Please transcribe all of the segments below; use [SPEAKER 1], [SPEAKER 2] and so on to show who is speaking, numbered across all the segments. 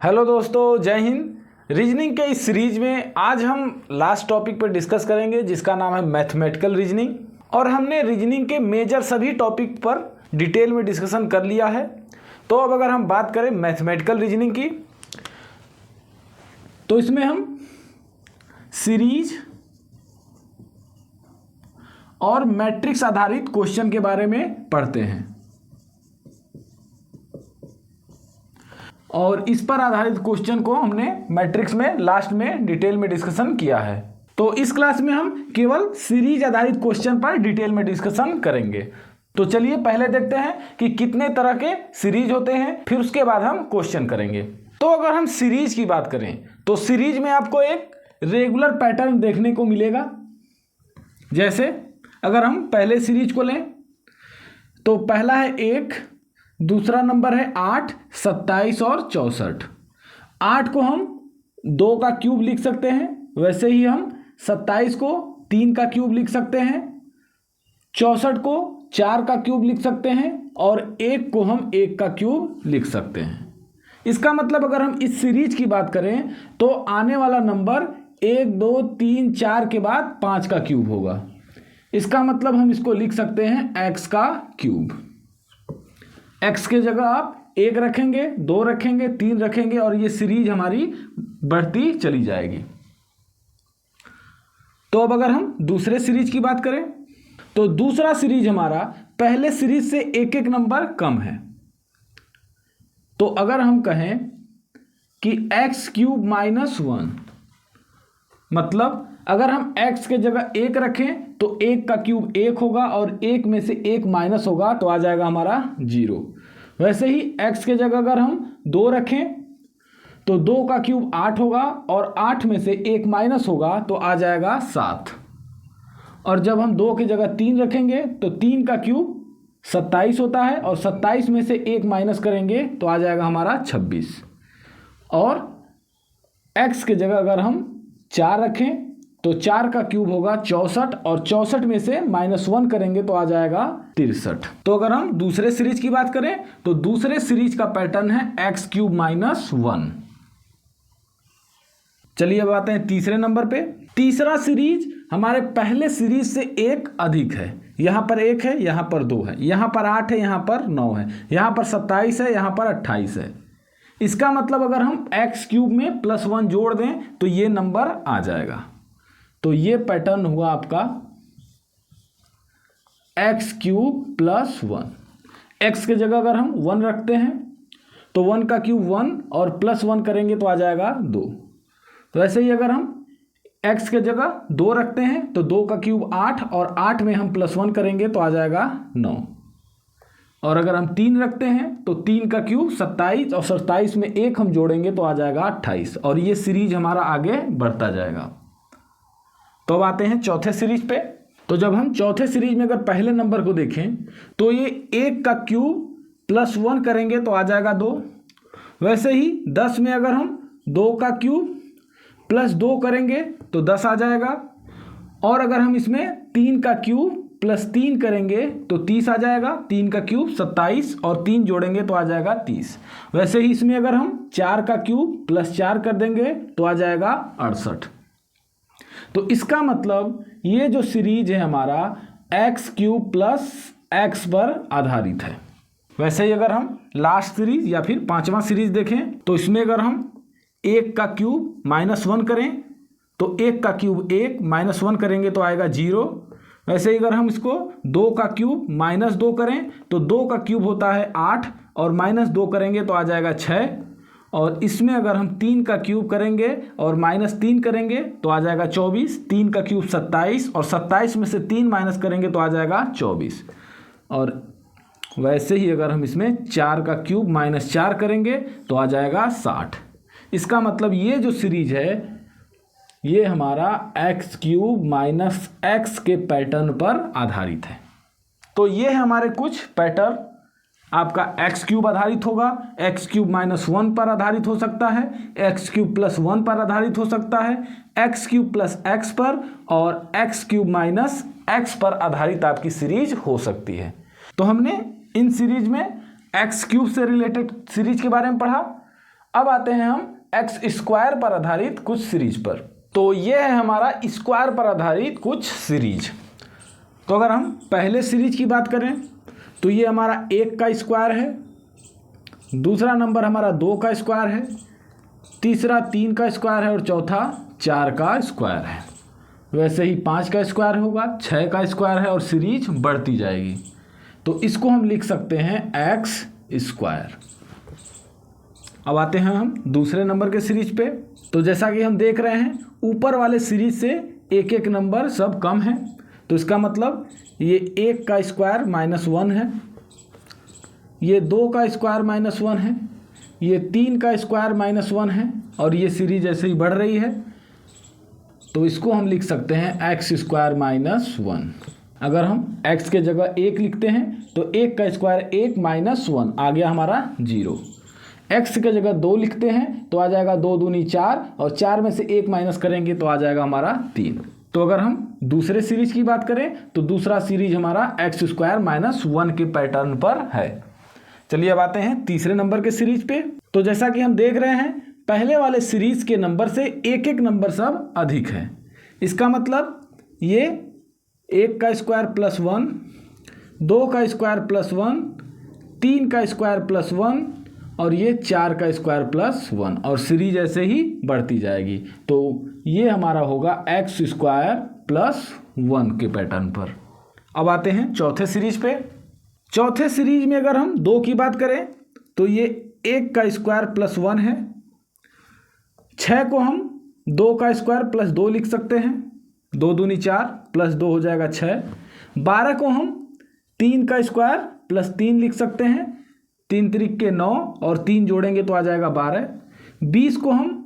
[SPEAKER 1] Hello दोस्तों, जय Hind. Reasoning के इस सीरीज में आज हम लास्ट टॉपिक पर डिस्कस करेंगे जिसका नाम है मैथमेटिकल रीजनिंग। और हमने रीजनिंग के मेजर सभी टॉपिक पर डिटेल में डिस्कशन कर लिया है। तो अब अगर हम बात करें मैथमेटिकल रीजनिंग की, तो इसमें हम सीरीज और मैट्रिक्स आधारित क्वेश्चन के बारे में पढ़ते हैं और इस पर आधारित क्वेश्चन को हमने मैट्रिक्स में लास्ट में डिटेल में डिस्कशन किया है। तो इस क्लास में हम केवल सीरीज आधारित क्वेश्चन पर डिटेल में डिस्कशन करेंगे। तो चलिए पहले देखते हैं कि कितने तरह के सीरीज होते हैं, फिर उसके बाद हम क्वेश्चन करेंगे। तो अगर हम सीरीज की बात करें तो सीरीज में आपको एक रेगुलर पैटर्न देखने को मिलेगा। जैसे अगर हम पहले सीरीज को लें तो पहला है 1, दूसरा नंबर है 8, 27 और 64। 8 को हम 2 का क्यूब लिख सकते हैं, वैसे ही हम 27 को 3 का क्यूब लिख सकते हैं, 64 को 4 का क्यूब लिख सकते हैं और 1 को हम 1 का क्यूब लिख सकते हैं। इसका मतलब अगर हम इस सीरीज की बात करें तो आने वाला नंबर 1, 2, 3, 4 के बाद 5 का क्यूब होगा। इसका मतलब हम इसको लिख सकते हैं x का क्यूब। x के जगह आप 1 रखेंगे, 2 रखेंगे, 3 रखेंगे और ये सीरीज हमारी बढ़ती चली जाएगी। तो अब अगर हम दूसरे सीरीज की बात करें तो दूसरा सीरीज हमारा पहले सीरीज से एक एक नंबर कम है। तो अगर हम कहें कि x क्यूब माइनस 1, मतलब अगर हम x के जगह 1 रखें तो 1 का क्यूब 1 होगा और 1 में से 1 माइनस होगा तो आ जाएगा हमारा 0। वैसे ही x के जगह अगर हम 2 रखें तो 2 का क्यूब 8 होगा और 8 में से 1 माइनस होगा तो आ जाएगा 7। और जब हम 2 की जगह 3 रखेंगे तो 3 का क्यूब 27 होता है और 27 में से 1 माइनस करेंगे तो आ जाएगा हमारा 26। और x के जगह अगर हम 4 रखें तो 4 का क्यूब होगा 64 और 64 में से -1 करेंगे तो आ जाएगा 63। तो अगर हम दूसरे सीरीज की बात करें तो दूसरे सीरीज का पैटर्न है x क्यूब माइनस 1। चलिए अब आते हैं तीसरे नंबर पे। तीसरा सीरीज हमारे पहले सीरीज से 1 अधिक है। यहां पर 1 है, यहां पर 2 है, यहां पर 8 है, यहां पर 9 है, यहां पर 27 है, यहां पर 28 है। इसका मतलब अगर हम x क्यूब में +1 जोड़ दें तो ये नंबर आ जाएगा। तो ये पैटर्न हुआ आपका x क्यूब प्लस 1। x के जगह अगर हम 1 रखते हैं तो 1 का क्यूब 1 और +1 करेंगे तो आ जाएगा 2। तो ऐसे ही अगर हम x के जगह 2 रखते हैं तो 2 का क्यूब 8 और 8 में हम +1 करेंगे तो आ जाएगा 9। और अगर हम 3 रखते हैं तो 3 का क्यूब 27 और 27 में 1 हम जोड़ेंगे तो आ जाएगा 28। और ये सीरीज हमारा आगे बढ़ता जाएगा। तो अब आते हैं चौथे सीरीज पे। तो जब हम चौथे सीरीज में अगर पहले नंबर को देखें तो ये 1 का क्यूब +1 करेंगे तो आ जाएगा 2। वैसे ही 10 में अगर हम 2 का क्यूब +2 करेंगे तो 10 आ जाएगा। और अगर हम इसमें 3 का क्यूब +3 करेंगे तो 30 आ जाएगा। 3 का क्यूब 27 और 3 जोड़ेंगे तो आ जाएगा 30। वैसे ही इसमें अगर हम 4 का क्यूब +4 कर देंगे तो आ जाएगा 68। तो इसका मतलब ये जो सीरीज है हमारा x क्यूब प्लस x पर आधारित है। वैसे ही अगर हम लास्ट सीरीज या फिर 5वां सीरीज देखें तो इसमें अगर हम 1 का क्यूब -1 करें तो 1 का क्यूब 1 -1 करेंगे तो आएगा 0। वैसे ही अगर हम इसको 2 का क्यूब -2 करें तो 2 का क्यूब होता है 8 और -2 करेंगे तो आ जाएगा 6। और इसमें अगर हम 3 का क्यूब करेंगे और -3 करेंगे तो आ जाएगा 24। 3 का क्यूब 27 और 27 में से 3 माइनस करेंगे तो आ जाएगा 24। और वैसे ही अगर हम इसमें 4 का क्यूब -4 करेंगे तो आ जाएगा 60। इसका मतलब ये जो सीरीज है ये हमारा x क्यूब माइनस x के पैटर्न पर आधारित है। तो ये है हमारे कुछ पैटर्न। आपका x क्यूब आधारित होगा, x क्यूब -1 पर आधारित हो सकता है, x क्यूब +1 पर आधारित हो सकता है, x क्यूब प्लस x पर और x क्यूब माइनस x पर आधारित आपकी सीरीज हो सकती है। तो हमने इन सीरीज में x क्यूब से रिलेटेड सीरीज के बारे में पढ़ा। अब आते हैं हम एक्स स्क्वायर पर आधारित कुछ सीरीज पर। तो ये है हमारा स्क्वायर पर आधारित कुछ सीरीज। तो अगर हम पहले सीरीज की बात करें तो ये हमारा 1 का स्क्वायर है, दूसरा नंबर हमारा 2 का स्क्वायर है, तीसरा 3 का स्क्वायर है और चौथा 4 का स्क्वायर है। वैसे ही 5 का स्क्वायर होगा, 6 का स्क्वायर है और सीरीज बढ़ती जाएगी। तो इसको हम लिख सकते हैं एक्स स्क्वायर। अब आते हैं हम दूसरे नंबर के सीरीज पे। तो जैसा कि हम देख रहे हैं ऊपर वाले सीरीज से एक एक नंबर सब कम है, तो इसका मतलब ये 1 का स्क्वायर -1 है, ये 2 का स्क्वायर -1 है, ये 3 का स्क्वायर -1 है और ये सीरीज ऐसे ही बढ़ रही है। तो इसको हम लिख सकते हैं एक्स स्क्वायर -1। अगर हम x के जगह 1 लिखते हैं तो 1 का स्क्वायर 1 -1 आ गया हमारा 0। x के जगह 2 लिखते हैं तो आ जाएगा 2 दूनी 4 और 4 में से 1 माइनस करेंगे तो आ जाएगा हमारा 3। तो अगर हम दूसरे सीरीज की बात करें तो दूसरा सीरीज हमारा एक्स स्क्वायर -1 के पैटर्न पर है। चलिए अब आते हैं तीसरे नंबर के सीरीज पे। तो जैसा कि हम देख रहे हैं पहले वाले सीरीज के नंबर से एक एक नंबर सब अधिक है। इसका मतलब ये 1 का स्क्वायर +1, 2 का स्क्वायर +1, 3 का स्क्वायर +1 और ये 4 का स्क्वायर +1 और सीरीज ऐसे ही बढ़ती जाएगी। तो ये हमारा होगा एक्स स्क्वायर +1 के पैटर्न पर। अब आते हैं चौथे सीरीज पे। चौथे सीरीज में अगर हम 2 की बात करें तो ये 1 का स्क्वायर +1 है, 6 को हम 2 का स्क्वायर +2 लिख सकते हैं, 2 दूनी 4 +2 हो जाएगा 6। 12 को हम 3 का स्क्वायर +3 लिख सकते हैं, 3 त्रिक के 9 और 3 जोड़ेंगे तो आ जाएगा 12। 20 को हम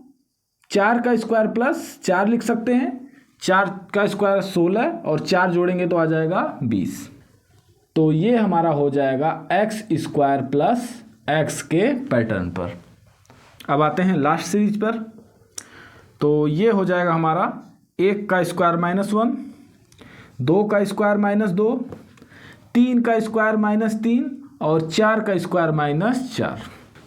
[SPEAKER 1] 4 का स्क्वायर +4 लिख सकते हैं, 4 का स्क्वायर 16 और 4 जोड़ेंगे तो आ जाएगा 20। तो ये हमारा हो जाएगा एक्स स्क्वायर +x के पैटर्न पर। अब आते हैं लास्ट सीरीज पर। तो ये हो जाएगा हमारा 1 का स्क्वायर -1, 2 का स्क्वायर -2, 3 का स्क्वायर -3 और 4 का स्क्वायर -4।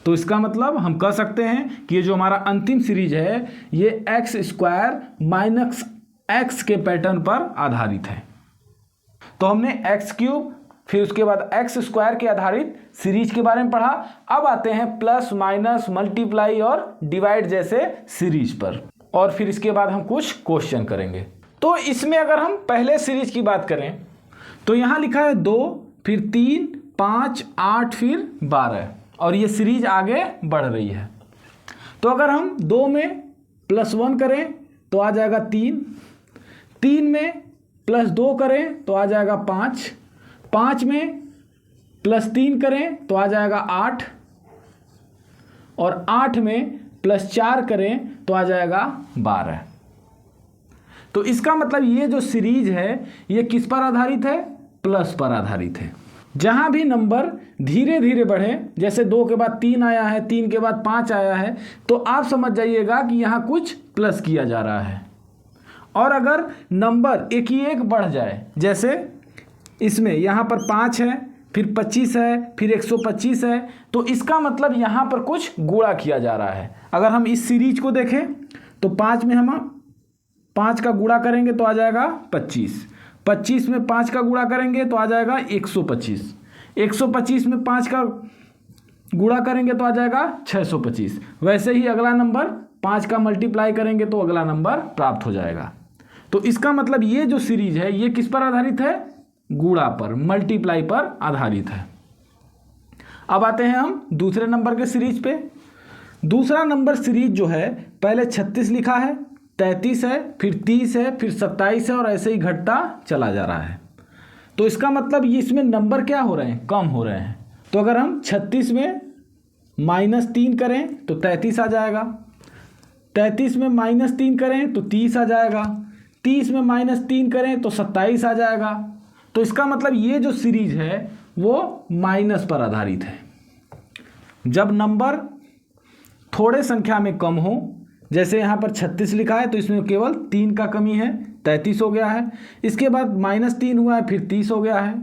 [SPEAKER 1] तो इसका मतलब हम कह सकते हैं कि ये जो हमारा अंतिम सीरीज है ये एक्स स्क्वायर -x के पैटर्न पर आधारित है। तो हमने x³ फिर उसके बाद एक्स स्क्वायर के आधारित सीरीज के बारे में पढ़ा। अब आते हैं प्लस माइनस मल्टीप्लाई और डिवाइड जैसे सीरीज पर, और फिर इसके बाद हम कुछ क्वेश्चन करेंगे। तो इसमें अगर हम पहले सीरीज की बात करें तो यहाँ लिखा है 2 फिर 3 5 8 फिर 12 और ये सीरीज आगे बढ़ रही है। तो अगर हम 2 में +1 करें तो आ जाएगा 3, 3 में +2 करें तो आ जाएगा 5, 5 में +3 करें तो आ जाएगा 8 और 8 में +4 करें तो आ जाएगा 12। तो इसका मतलब ये जो सीरीज है ये किस पर आधारित है? प्लस पर आधारित है। जहाँ भी नंबर धीरे धीरे बढ़े, जैसे 2 के बाद 3 आया है, 3 के बाद 5 आया है, तो आप समझ जाइएगा कि यहाँ कुछ प्लस किया जा रहा है। और अगर नंबर एक ही एक बढ़ जाए, जैसे इसमें यहाँ पर 5 है फिर 25 है फिर 125 है, तो इसका मतलब यहाँ पर कुछ गुणा किया जा रहा है। अगर हम इस सीरीज को देखें तो 5 में हम 5 का गुणा करेंगे तो आ जाएगा 25, 25 में 5 का गुणा करेंगे तो आ जाएगा 125, 125 में 5 का गुणा करेंगे तो आ जाएगा 625। वैसे ही अगला नंबर 5 का मल्टीप्लाई करेंगे तो अगला नंबर प्राप्त हो जाएगा। तो इसका मतलब ये जो सीरीज है ये किस पर आधारित है? गुणा पर, मल्टीप्लाई पर आधारित है। अब आते हैं हम दूसरे नंबर के सीरीज पे। दूसरा नंबर सीरीज जो है पहले 36 लिखा है, 33 है फिर 30 है फिर 27 है और ऐसे ही घटता चला जा रहा है। तो इसका मतलब ये इसमें नंबर क्या हो रहे हैं? कम हो रहे हैं। तो अगर हम 36 में -3 करें तो 33 आ जाएगा, 33 में -3 करें तो 30 आ जाएगा, 30 में -3 करें तो 27 आ जाएगा। तो इसका मतलब ये जो सीरीज है वो माइनस पर आधारित है। जब नंबर थोड़े संख्या में कम हो, जैसे यहाँ पर 36 लिखा है तो इसमें केवल 3 का कमी है, 33 हो गया है। इसके बाद -3 हुआ है फिर 30 हो गया है।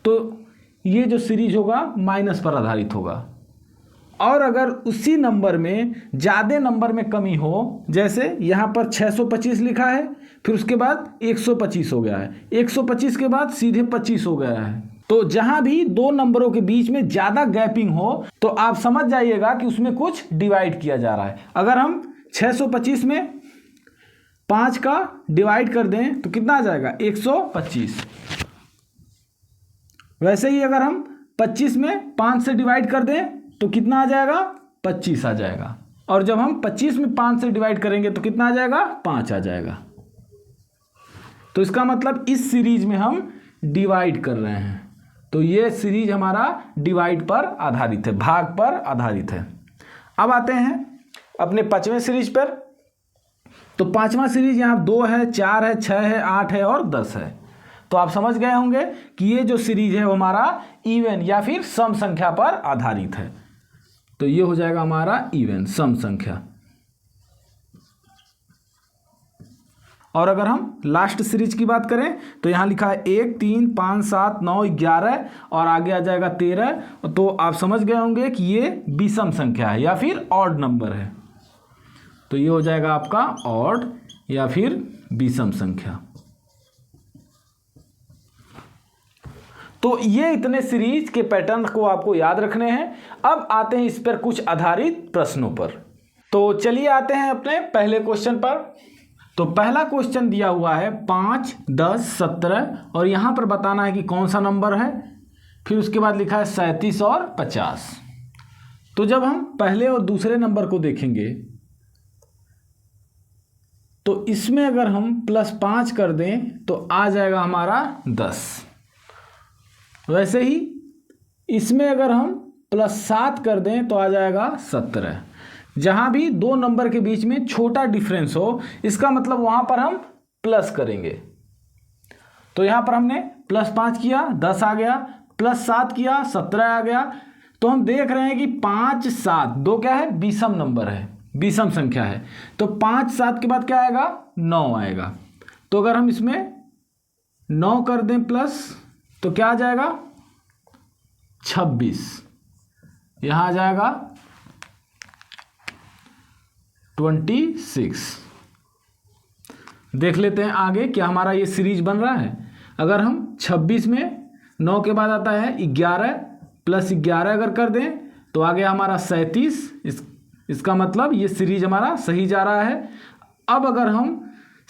[SPEAKER 1] तो ये जो सीरीज होगा माइनस पर आधारित होगा। और अगर उसी नंबर में ज़्यादा नंबर में कमी हो, जैसे यहाँ पर 625 लिखा है, फिर उसके बाद 125 हो गया है, 125 के बाद सीधे 25 हो गया है, तो जहाँ भी दो नंबरों के बीच में ज़्यादा गैपिंग हो तो आप समझ जाइएगा कि उसमें कुछ डिवाइड किया जा रहा है। अगर हम 625 में 5 का डिवाइड कर दें तो कितना आ जाएगा? 125। वैसे ही अगर हम 25 में 5 से डिवाइड कर दें तो कितना आ जाएगा? 25 आ जाएगा। और जब हम 25 में 5 से डिवाइड करेंगे तो कितना आ जाएगा? 5 आ जाएगा। तो इसका मतलब इस सीरीज में हम डिवाइड कर रहे हैं, तो ये सीरीज हमारा डिवाइड पर आधारित है, भाग पर आधारित है। अब आते हैं अपने पांचवें सीरीज पर। तो पांचवा सीरीज यहाँ 2 है, 4 है, 6 है, 8 है और 10 है। तो आप समझ गए होंगे कि ये जो सीरीज है वो हमारा इवन या फिर सम संख्या पर आधारित है। तो ये हो जाएगा हमारा इवन, सम संख्या। और अगर हम लास्ट सीरीज की बात करें तो यहाँ लिखा है 1, 3, 5, 7, 9, 11 और आगे आ जाएगा 13। तो आप समझ गए होंगे कि ये विषम संख्या है या फिर ऑड नंबर है। तो ये हो जाएगा आपका ऑड या फिर विषम संख्या। तो ये इतने सीरीज के पैटर्न को आपको याद रखने हैं। अब आते हैं इस पर कुछ आधारित प्रश्नों पर। तो चलिए आते हैं अपने पहले क्वेश्चन पर। तो पहला क्वेश्चन दिया हुआ है 5, 10, 17 और यहाँ पर बताना है कि कौन सा नंबर है। फिर उसके बाद लिखा है 37 और 50। तो जब हम पहले और दूसरे नंबर को देखेंगे तो इसमें अगर हम +5 कर दें तो आ जाएगा हमारा 10। वैसे ही इसमें अगर हम +7 कर दें तो आ जाएगा 17। जहाँ भी दो नंबर के बीच में छोटा डिफरेंस हो, इसका मतलब वहाँ पर हम प्लस करेंगे। तो यहाँ पर हमने +5 किया 10 आ गया, +7 किया 17 आ गया। तो हम देख रहे हैं कि 5, 7 दो क्या है? विषम नंबर है, विषम संख्या है। तो 5, 7 के बाद क्या आएगा? 9 आएगा। तो अगर हम इसमें 9 कर दें प्लस तो क्या आ जाएगा? 26। यहाँ आ जाएगा 26। देख लेते हैं आगे क्या हमारा ये सीरीज बन रहा है। अगर हम 26 में 9 के बाद आता है 11 + 11 अगर कर दें तो आ गया हमारा 37। इसका मतलब ये सीरीज हमारा सही जा रहा है। अब अगर हम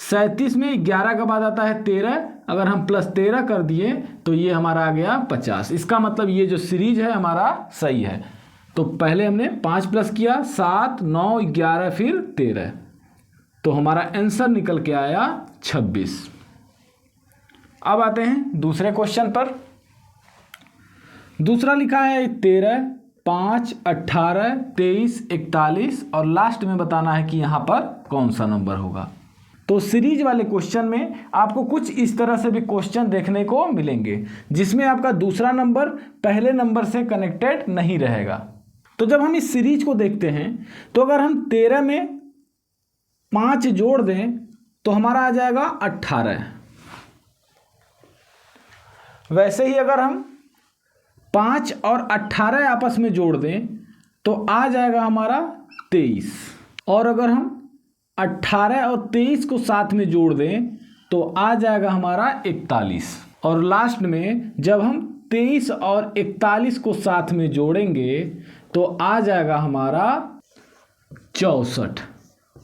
[SPEAKER 1] 37 में 11 के बाद आता है 13, अगर हम +13 कर दिए तो ये हमारा आ गया 50। इसका मतलब ये जो सीरीज है हमारा सही है। तो पहले हमने 5 प्लस किया 7, 9, 11 फिर 13, तो हमारा आंसर निकल के आया 26। अब आते हैं दूसरे क्वेश्चन पर। दूसरा लिखा है 13, 5, 18, 23, 41 और लास्ट में बताना है कि यहाँ पर कौन सा नंबर होगा। तो सीरीज वाले क्वेश्चन में आपको कुछ इस तरह से भी क्वेश्चन देखने को मिलेंगे जिसमें आपका दूसरा नंबर पहले नंबर से कनेक्टेड नहीं रहेगा। तो जब हम इस सीरीज को देखते हैं तो अगर हम 13 में 5 जोड़ दें तो हमारा आ जाएगा 18। वैसे ही अगर हम 5 और 18 आपस में जोड़ दें तो आ जाएगा हमारा 23। और अगर हम 18 और 23 को साथ में जोड़ दें तो आ जाएगा हमारा 41। और लास्ट में जब हम 23 और 41 को साथ में जोड़ेंगे तो आ जाएगा हमारा 64।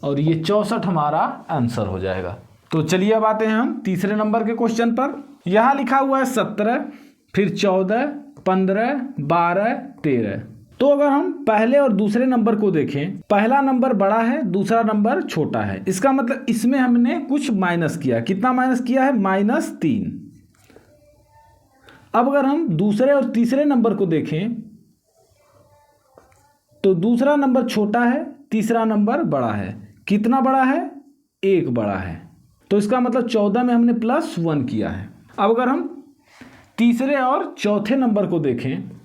[SPEAKER 1] और ये 64 हमारा आंसर हो जाएगा। तो चलिए अब आते हैं हम तीसरे नंबर के क्वेश्चन पर। यहाँ लिखा हुआ है 17, फिर 14, 15, 12, 13। तो अगर हम पहले और दूसरे नंबर को देखें, पहला नंबर बड़ा है, दूसरा नंबर छोटा है। इसका मतलब इसमें हमने कुछ माइनस किया। कितना माइनस किया है? -3। अब अगर हम दूसरे और तीसरे नंबर को देखें तो दूसरा नंबर छोटा है, तीसरा नंबर बड़ा है। कितना बड़ा है? 1 बड़ा है। तो इसका मतलब 14 में हमने +1 किया है। अब अगर हम तीसरे और चौथे नंबर को देखें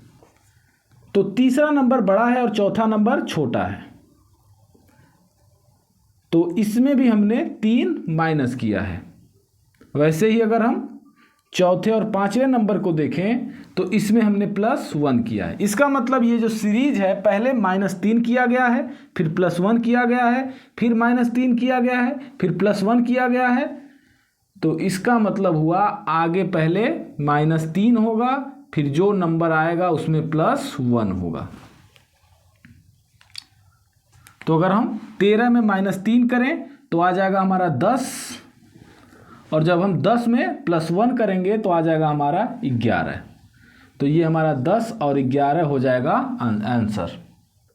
[SPEAKER 1] तो तीसरा नंबर बड़ा है और चौथा नंबर छोटा है। तो इसमें भी हमने 3 माइनस किया है। वैसे ही अगर हम चौथे और पांचवें नंबर को देखें तो इसमें हमने +1 किया है। इसका मतलब ये जो सीरीज है पहले -3 किया गया है, फिर +1 किया गया है, फिर -3 किया गया है, फिर +1 किया गया है। तो इसका मतलब हुआ आगे पहले -3 होगा, फिर जो नंबर आएगा उसमें +1 होगा। तो अगर हम 13 में -3 करें तो आ जाएगा हमारा 10, और जब हम 10 में +1 करेंगे तो आ जाएगा हमारा 11। तो ये हमारा 10 और 11 हो जाएगा आंसर।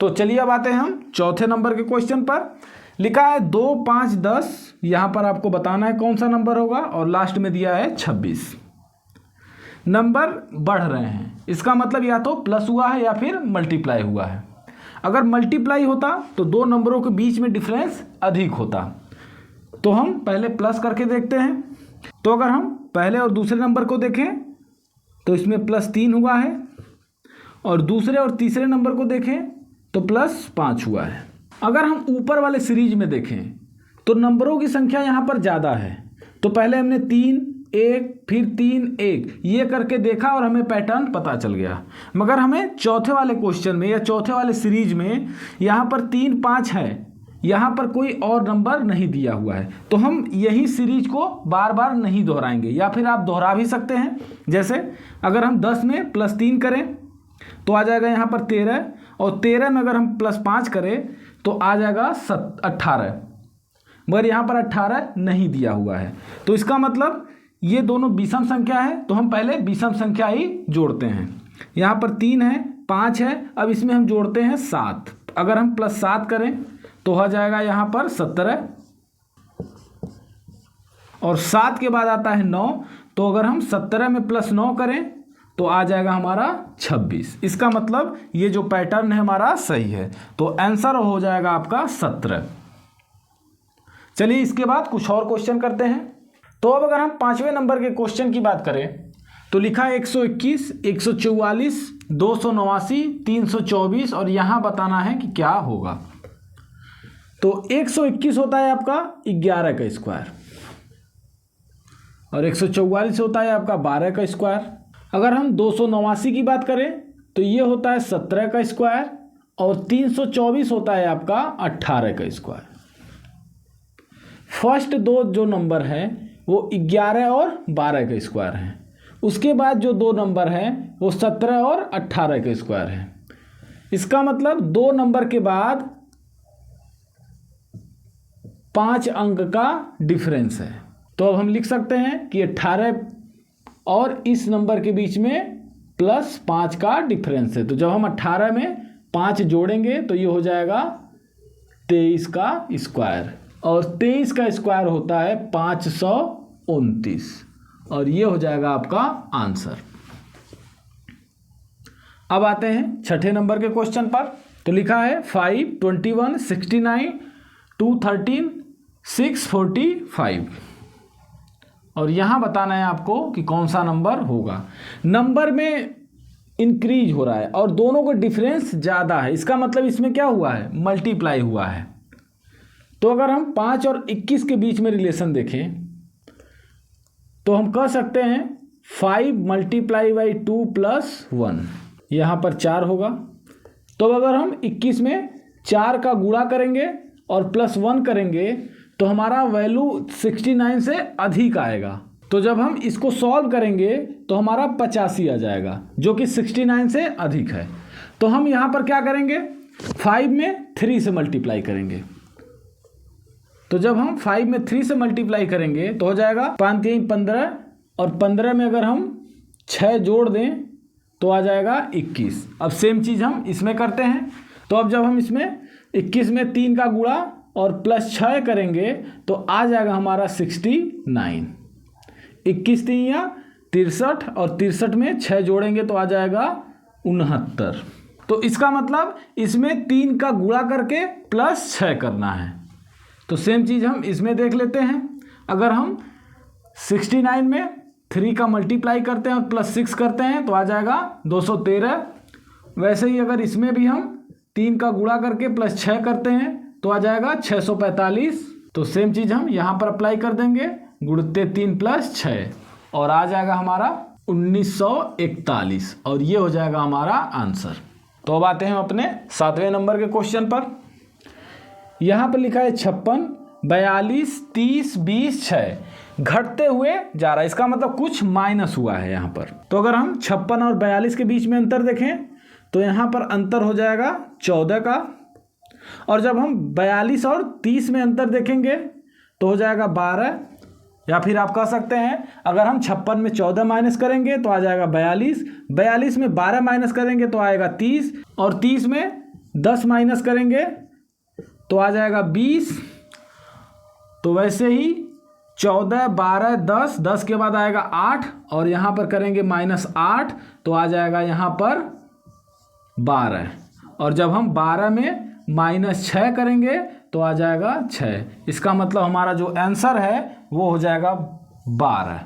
[SPEAKER 1] तो चलिए अब आते हैं हम चौथे नंबर के क्वेश्चन पर। लिखा है 2, 5, 10। यहाँ पर आपको बताना है कौन सा नंबर होगा, और लास्ट में दिया है 26। नंबर बढ़ रहे हैं, इसका मतलब या तो प्लस हुआ है या फिर मल्टीप्लाई हुआ है। अगर मल्टीप्लाई होता तो दो नंबरों के बीच में डिफरेंस अधिक होता। तो हम पहले प्लस करके देखते हैं। तो अगर हम पहले और दूसरे नंबर को देखें तो इसमें +3 हुआ है, और दूसरे और तीसरे नंबर को देखें तो +5 हुआ है। अगर हम ऊपर वाले सीरीज में देखें तो नंबरों की संख्या यहाँ पर ज़्यादा है। तो पहले हमने 3, 1, फिर 3, 1 ये करके देखा और हमें पैटर्न पता चल गया। मगर हमें चौथे वाले क्वेश्चन में या चौथे वाले सीरीज में यहाँ पर 3, 5 है, यहाँ पर कोई और नंबर नहीं दिया हुआ है। तो हम यही सीरीज को बार बार नहीं दोहराएंगे, या फिर आप दोहरा भी सकते हैं। जैसे अगर हम 10 में +3 करें तो आ जाएगा यहाँ पर 13, और 13 में अगर हम +5 करें तो आ जाएगा 18, मगर यहाँ पर 18 नहीं दिया हुआ है। तो इसका मतलब ये दोनों विषम संख्या है, तो हम पहले विषम संख्या ही जोड़ते हैं। यहाँ पर 3 है, 5 है, अब इसमें हम जोड़ते हैं 7। अगर हम +7 करें तो हो जाएगा यहाँ पर 17, और 7 के बाद आता है 9। तो अगर हम 17 में +9 करें तो आ जाएगा हमारा 26। इसका मतलब ये जो पैटर्न है हमारा सही है। तो आंसर हो जाएगा आपका 17। चलिए इसके बाद कुछ और क्वेश्चन करते हैं। तो अब अगर हम पांचवें नंबर के क्वेश्चन की बात करें तो लिखा है 121, 144, 289, 324, और यहाँ बताना है कि क्या होगा। तो 121 होता है आपका 11 का स्क्वायर, और 144 होता है आपका 12 का स्क्वायर। अगर हम 289 की बात करें तो ये होता है 17 का स्क्वायर, और 324 होता है आपका 18 का स्क्वायर। फर्स्ट दो जो नंबर हैं वो 11 और 12 का स्क्वायर हैं। उसके बाद जो दो नंबर हैं वो 17 और 18 का स्क्वायर हैं। इसका मतलब दो नंबर के बाद 5 अंक का डिफरेंस है। तो अब हम लिख सकते हैं कि 18 और इस नंबर के बीच में +5 का डिफरेंस है। तो जब हम 18 में 5 जोड़ेंगे तो ये हो जाएगा 23 का स्क्वायर, और 23 का स्क्वायर होता है 529, और ये हो जाएगा आपका आंसर। अब आते हैं छठे नंबर के क्वेश्चन पर। तो लिखा है 5, 21, 69, 213, 645, और यहाँ बताना है आपको कि कौन सा नंबर होगा। नंबर में इंक्रीज हो रहा है और दोनों का डिफरेंस ज़्यादा है। इसका मतलब इसमें क्या हुआ है, मल्टीप्लाई हुआ है। तो अगर हम 5 और 21 के बीच में रिलेशन देखें तो हम कह सकते हैं 5 × 2 + 1, यहाँ पर 4 होगा। तो अगर हम 21 में 4 का गुणा करेंगे और +1 करेंगे तो हमारा वैल्यू 69 से अधिक आएगा। तो जब हम इसको सॉल्व करेंगे तो हमारा 85 आ जाएगा, जो कि 69 से अधिक है। तो हम यहाँ पर क्या करेंगे, 5 में 3 से मल्टीप्लाई करेंगे। तो जब हम 5 में 3 से मल्टीप्लाई करेंगे तो हो जाएगा 5 3 15, और 15 में अगर हम 6 जोड़ दें तो आ जाएगा 21। अब सेम चीज़ हम इसमें करते हैं। तो अब जब हम इसमें 21 में 3 का गुणा और +6 करेंगे तो आ जाएगा हमारा 69। 21 3 या 63, और 63 में 6 जोड़ेंगे तो आ जाएगा 69। तो इसका मतलब इसमें 3 का गुणा करके +6 करना है। तो सेम चीज़ हम इसमें देख लेते हैं। अगर हम 69 में 3 का मल्टीप्लाई करते हैं और +6 करते हैं तो आ जाएगा 213। वैसे ही अगर इसमें भी हम 3 का गुणा करके +6 करते हैं तो आ जाएगा 645। तो सेम चीज़ हम यहाँ पर अप्लाई कर देंगे, गुणते 3 + 6, और आ जाएगा हमारा 1941 और ये हो जाएगा हमारा आंसर। तो अब आते हैं हम अपने 7वें नंबर के क्वेश्चन पर। यहाँ पर लिखा है 56, 42, 30, 20, 6 घटते हुए जा रहा है। इसका मतलब कुछ माइनस हुआ है यहाँ पर। तो अगर हम 56 और 42 के बीच में अंतर देखें तो यहाँ पर अंतर हो जाएगा 14 का, और जब हम 42 और 30 में अंतर देखेंगे तो हो जाएगा 12, या फिर आप कह सकते हैं अगर हम 56 में 14 माइनस करेंगे तो आ जाएगा 42, 42 में 12 माइनस करेंगे तो आएगा 30, और 30 में 10 माइनस करेंगे तो आ जाएगा 20। तो वैसे ही 14, 12, 10, 10 के बाद आएगा 8, और यहाँ पर करेंगे -8 तो आ जाएगा यहाँ पर 12, और जब हम 12 में -6 करेंगे तो आ जाएगा 6। इसका मतलब हमारा जो आंसर है वो हो जाएगा 12।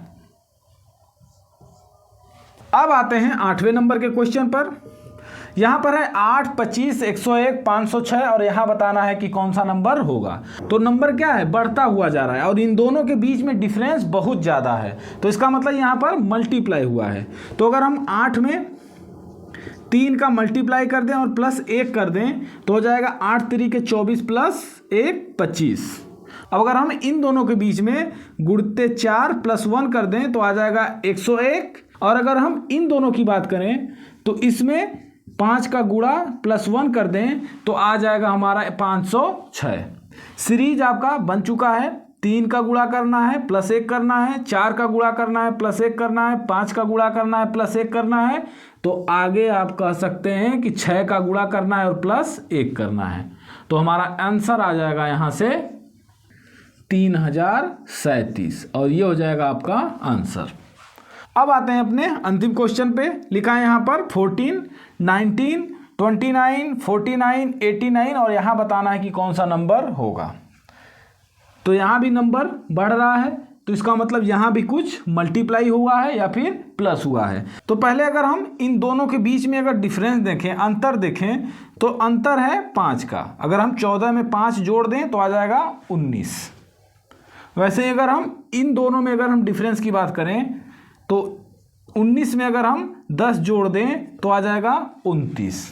[SPEAKER 1] अब आते हैं 8वें नंबर के क्वेश्चन पर। यहाँ पर है 8, 25, 101, 506 और यहाँ बताना है कि कौन सा नंबर होगा। तो नंबर क्या है, बढ़ता हुआ जा रहा है और इन दोनों के बीच में डिफरेंस बहुत ज़्यादा है, तो इसका मतलब यहाँ पर मल्टीप्लाई हुआ है। तो अगर हम 8 में 3 का मल्टीप्लाई कर दें और +1 कर दें तो हो जाएगा 8 3 = 24 +1 25। अब अगर हम इन दोनों के बीच में गुणते 4 +1 कर दें तो आ जाएगा 101, और अगर हम इन दोनों की बात करें तो इसमें 5 का गुणा +1 कर दें तो आ जाएगा हमारा 506। सीरीज आपका बन चुका है। 3 का गुणा करना है +1 करना है, 4 का गुणा करना है +1 करना है, 5 का गुणा करना है +1 करना है, तो आगे आप कह सकते हैं कि 6 का गुणा करना है और +1 करना है। तो हमारा आंसर आ जाएगा यहाँ से 3037 और ये हो जाएगा आपका आंसर। अब आते हैं अपने अंतिम क्वेश्चन पे। लिखा है यहाँ पर 14, 19, 29, 49, 89 और यहाँ बताना है कि कौन सा नंबर होगा। तो यहाँ भी नंबर बढ़ रहा है, तो इसका मतलब यहाँ भी कुछ मल्टीप्लाई हुआ है या फिर प्लस हुआ है। तो पहले अगर हम इन दोनों के बीच में अगर डिफरेंस देखें, अंतर देखें, तो अंतर है 5 का। अगर हम 14 में 5 जोड़ दें तो आ जाएगा 19। वैसे ही अगर हम इन दोनों में अगर हम डिफरेंस की बात करें तो 19 में अगर हम 10 जोड़ दें तो आ जाएगा 29,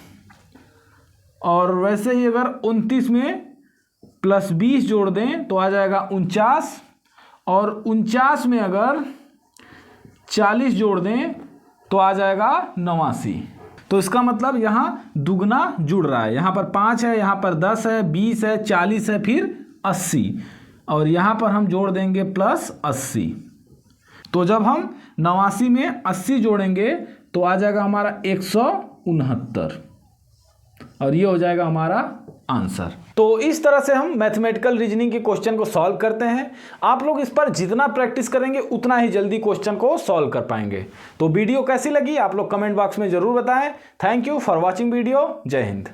[SPEAKER 1] और वैसे ही अगर 29 में +20 जोड़ दें तो आ जाएगा 49, और 49 में अगर 40 जोड़ दें तो आ जाएगा 89। तो इसका मतलब यहाँ दुगना जुड़ रहा है। यहाँ पर 5 है, यहाँ पर 10 है, 20 है, 40 है, फिर 80, और यहाँ पर हम जोड़ देंगे +80। तो जब हम 89 में 80 जोड़ेंगे तो आ जाएगा हमारा 169, और ये हो जाएगा हमारा आंसर। तो इस तरह से हम मैथमेटिकल रीजनिंग के क्वेश्चन को सॉल्व करते हैं। आप लोग इस पर जितना प्रैक्टिस करेंगे उतना ही जल्दी क्वेश्चन को सॉल्व कर पाएंगे। तो वीडियो कैसी लगी आप लोग कमेंट बॉक्स में जरूर बताएं। Thank you for watching video. जय हिंद।